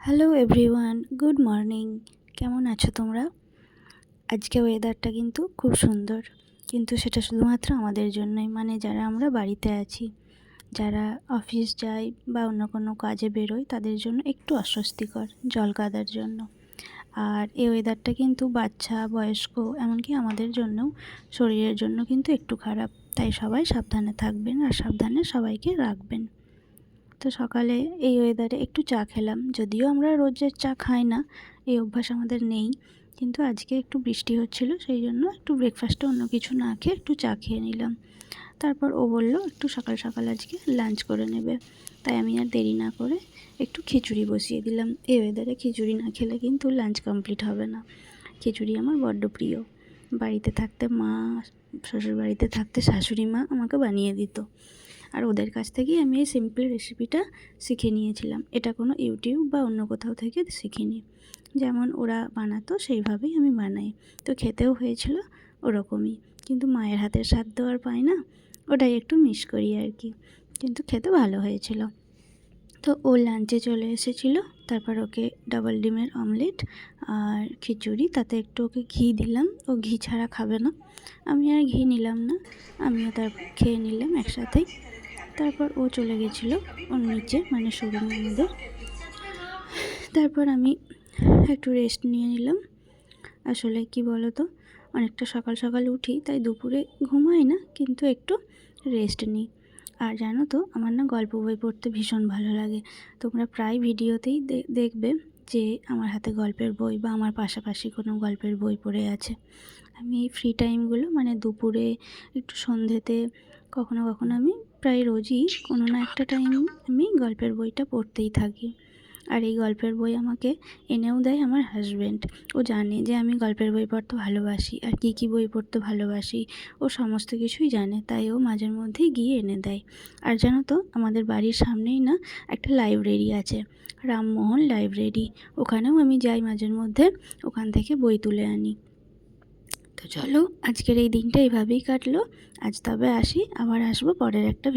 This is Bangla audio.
Hello everyone, good morning. কেমন আছো তোমরা? আজকে ওয়েদারটা কিন্তু খুব সুন্দর, কিন্তু সেটা শুধুমাত্র আমাদের জন্যই, মানে যারা আমরা বাড়িতে আছি। যারা অফিস যায় বা অন্য কোনো কাজে বেরোয় তাদের জন্য একটু অস্বস্তিকর জল কাদার জন্য। আর এই ওয়েদারটা কিন্তু বাচ্চা, বয়স্ক, এমনকি আমাদের জন্যও, শরীরের জন্য কিন্তু একটু খারাপ। তাই সবাই সাবধানে থাকবেন আর সাবধানে সবাইকে রাখবেন। তো সকালে এই ওয়েদারে একটু চা খেলাম, যদিও আমরা রোজের চা খাই না, এই অভ্যাস আমাদের নেই, কিন্তু আজকে একটু বৃষ্টি হচ্ছিল, সেই জন্য একটু ব্রেকফাস্টে অন্য কিছু না খেয়ে একটু চা খেয়ে নিলাম। তারপর ও বলল একটু সকাল সকাল আজকে লাঞ্চ করে নেবে, তাই আমি আর দেরি না করে একটু খিচুড়ি বসিয়ে দিলাম। এই ওয়েদারে খিচুড়ি না খেলে কিন্তু লাঞ্চ কমপ্লিট হবে না। খিচুড়ি আমার বড্ড প্রিয়। বাড়িতে থাকতে মা, শ্বশুর বাড়িতে থাকতে শাশুড়ি মা আমাকে বানিয়ে দিত, আর ওদের কাছ থেকেই আমি এই সিম্পল রেসিপিটা শিখে নিয়েছিলাম। এটা কোনো ইউটিউব বা অন্য কোথাও থেকে শিখিনি, যেমন ওরা বানাতো সেইভাবেই আমি বানাই। তো খেতেও হয়েছিল ওরকমই, কিন্তু মায়ের হাতের স্বাদ তো আর পাই না, ওটাই একটু মিস করি আর কি, কিন্তু খেতে ভালো হয়েছিল। তো ও লাঞ্চে চলে এসেছিলো, তারপর ওকে ডাবল ডিমের অমলেট আর খিচুড়ি, তাতে একটু ওকে ঘি দিলাম, ও ঘি ছাড়া খাবে না। আমি আর ঘি নিলাম না, আমিও তার খেয়ে নিলাম একসাথেই। তারপর ও চলে গেছিলো ওর নিচে, মানে শোরুমে আমাদের। তারপর আমি একটু রেস্ট নিয়ে নিলাম। আসলে কি বলো তো, অনেকটা সকাল সকাল উঠি, তাই দুপুরে ঘুমাই না, কিন্তু একটু রেস্ট নিই। আর জানো তো, আমার না গল্প বই পড়তে ভীষণ ভালো লাগে। তোমরা প্রায় ভিডিওতেই দেখবে যে আমার হাতে গল্পের বই বা আমার পাশাপাশি কোনো গল্পের বই পড়ে আছে। আমি এই ফ্রি টাইমগুলো, মানে দুপুরে, একটু সন্ধ্যেতে, কখনো কখনো আমি প্রায় রোজই কোনো না একটা টাইম আমি গল্পের বইটা পড়তেই থাকি। আর এই গল্পের বই আমাকে এনেও দেয় আমার হাজব্যান্ড। ও জানে যে আমি গল্পের বই পড়তে ভালোবাসি আর কী বই পড়তে ভালোবাসি, ও সমস্ত কিছুই জানে, তাই ও মাঝের মধ্যেই গিয়ে এনে দেয়। আর জানো তো, আমাদের বাড়ির সামনেই না একটা লাইব্রেরি আছে, রামমোহন লাইব্রেরি। ওখানেও আমি যাই মাঝের মধ্যে, ওখান থেকে বই তুলে আনি। তো চলো, আজকের এই দিনটা এইভাবেই কাটলো। আজ তবে আসি, আবার আসবো পরের একটা